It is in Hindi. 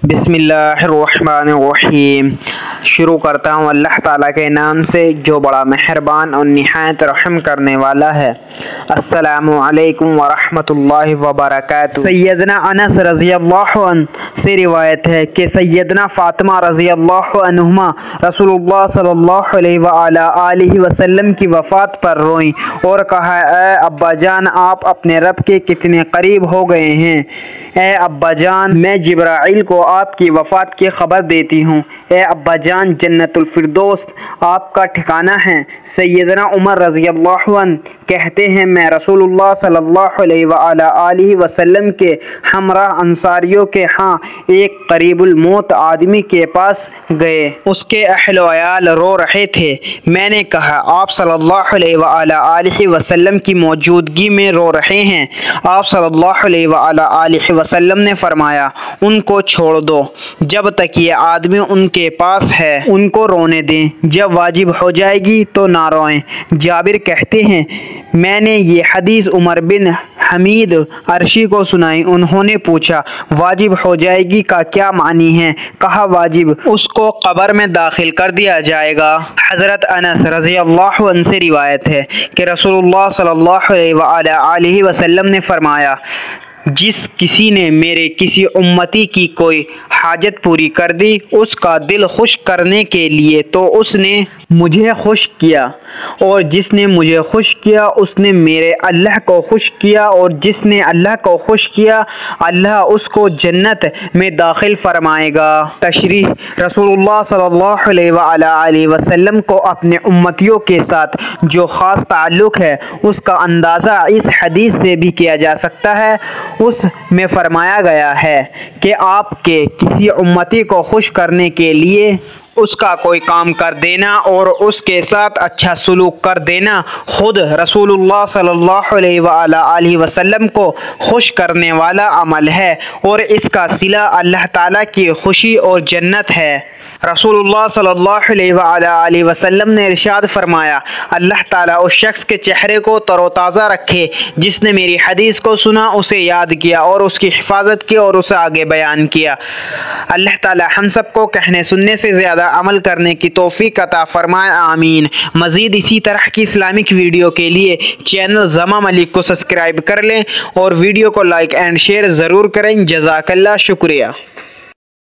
बिस्मिल्लाहिर्रहमानिर्रहीम। शुरू करता हूँ अल्लाह ताला के नाम से जो बड़ा मेहरबान और निहायत रहम करने वाला है। अस्सलामु अलैकुम वरहमतुल्लाहि वबरकातुहू। सैयदना अनस रज़ियल्लाहु अन्हु से रिवायत है कि सैयदना फ़ातिमा रज़ियल्लाहु अन्हुमा रसूलुल्लाह सल्लल्लाहु अलैहि वसल्लम की वफ़ात पर रोईं और कहा, ए अब्बा जान, आप अपने रब के कितने करीब हो गए हैं। ए अब्बा जान, मैं जिब्राइल को आपकी वफ़ात की ख़बर देती हूँ। ए अब्बा जान, जन्नतुल फिरदौस आपका ठिकाना है। सैयदना उमर रज़ियल्लाहु अन्हु कहते हैं, मैं रसूलुल्लाह सल्लल्लाहु अलैहि वसल्लम के हमरा अंसारियों के यहाँ एक करीबुल मौत आदमी के पास गए। उसके अहल वयाल रो रहे थे। मैंने कहा, आप सल्लल्लाहु अलैहि वसल्लम की मौजूदगी में रो रहे हैं। आप सल्लल्लाहु अलैहि वसल्लम ने फरमाया, उनको छोड़ दो, जब तक ये आदमी उनके पास है उनको रोने दें, जब वाजिब हो जाएगी तो ना रोएं। जाबिर कहते हैं, मैंने ये हदीस उमर बिन हमीद अर्शी को सुनाई। उन्होंने पूछा, वाजिब हो जाएगी का क्या मानी है? कहा, वाजिब उसको कब्र में दाखिल कर दिया जाएगा। हज़रत अनस रज़ियल्लाहु अन्हु से रिवायत है कि रसूलुल्लाह सल्लल्लाहु अलैहि वसल्लम ने फरमाया, जिस किसी ने मेरे किसी उम्मती की कोई हाजत पूरी कर दी, उसका दिल खुश करने के लिए तो उसने मुझे खुश किया, और जिसने मुझे खुश किया उसने मेरे अल्लाह को खुश किया, और जिसने अल्लाह को खुश किया अल्लाह उसको जन्नत में दाखिल फरमाएगा। तशरीह, रसूलुल्लाह सल्लल्लाहु अलैहि वसल्लम को अपने उम्मतियों के साथ जो ख़ास ताल्लुक़ है उसका अंदाज़ा इस हदीस से भी किया जा सकता है। उसमें फरमाया गया है कि आपके किसी उम्मती को खुश करने के लिए उसका कोई काम कर देना और उसके साथ अच्छा सलूक कर देना खुद रसूलुल्लाह सल्लल्लाहु अलैहि वसल्लम को खुश करने वाला अमल है, और इसका सिला अल्लाह ताला की खुशी और जन्नत है। रसूलुल्लाह सल्लल्लाहु अलैहि वसल्लम ने इरशाद फरमाया, अल्लाह ताला उस शख्स के चेहरे को तरोताज़ा रखे जिसने मेरी हदीस को सुना, उसे याद किया और उसकी हिफाजत की और उसे आगे बयान किया। अल्लाह ताला हम सबको कहने सुनने से ज़्यादा अमल करने की तौफीक अता फरमाए, आमीन। मज़ीद इसी तरह की इस्लामिक वीडियो के लिए चैनल ज़मा मलिक को सब्सक्राइब कर लें और वीडियो को लाइक एंड शेयर ज़रूर करें। जज़ाकल्लाह, शुक्रिया।